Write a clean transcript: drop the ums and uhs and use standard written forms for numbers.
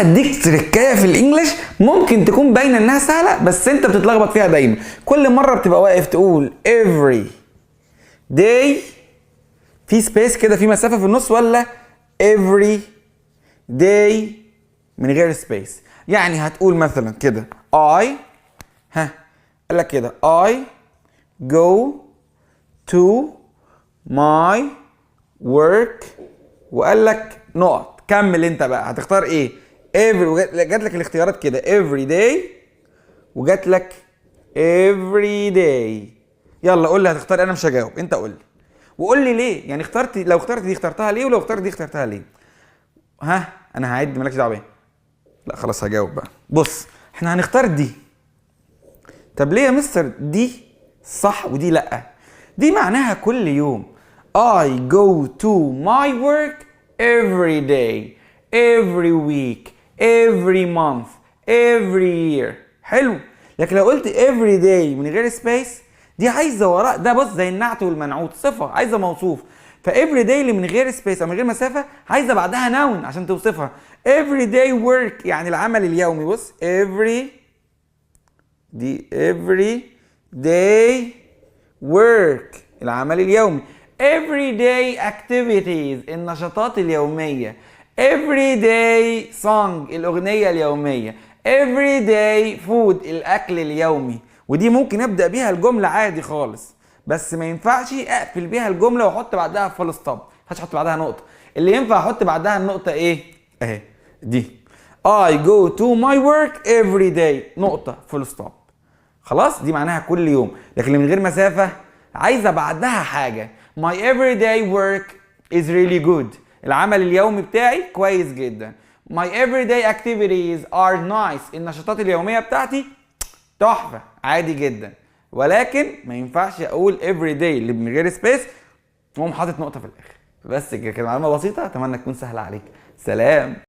هديك تركايه في الانجليش ممكن تكون باينه انها سهله بس انت بتتلخبط فيها دايما. كل مره بتبقى واقف تقول every day في سبيس كده، في مسافه في النص، ولا every day من غير سبيس. يعني هتقول مثلا كده I قال لك كده I go to my work وقال لك نقط. كمل انت بقى هتختار ايه. جات لك الاختيارات كده every day وجات لك every day. يلا قول لي هتختار. انا مش هجاوب، انت قول لي وقول لي ليه. يعني لو اخترت دي اخترتها ليه، ولو اخترت دي اخترتها ليه. انا هعد مالكش دعوه بيها. لا خلاص هجاوب بقى. بص احنا هنختار دي. طب ليه يا مستر دي صح ودي لا؟ دي معناها كل يوم. I go to my work every day, every week, every month, every year. حلو. لكن لو قلت every day من غير سبيس دي عايزه وراء ده، بص زي النعت والمنعوت، صفه عايزه موصوف. فافري داي اللي من غير سبيس او من غير مسافه عايزه بعدها نون عشان توصفها. every day work يعني العمل اليومي. بص every دي every day work العمل اليومي. everyday activities النشاطات اليومية. everyday song الأغنية اليومية. everyday food الأكل اليومي. ودي ممكن أبدأ بيها الجملة عادي خالص، بس ما ينفعش أقفل بيها الجملة وأحط بعدها فول ستوب. ما ينفعش أحط بعدها نقطة. اللي ينفع أحط بعدها النقطة إيه؟ أهي دي I go to my work every day نقطة فول ستوب. خلاص دي معناها كل يوم. لكن اللي من غير مسافة عايزة بعدها حاجة. My everyday work is really good العمل اليومي بتاعي كويس جدا. My everyday activities are nice النشاطات اليومية بتاعتي تحفة عادي جدا. ولكن ما ينفعش اقول everyday اللي من غير سبيس واقوم حاطط نقطة في الاخر. بس كده معلومة بسيطة، اتمنى تكون سهلة عليك. سلام.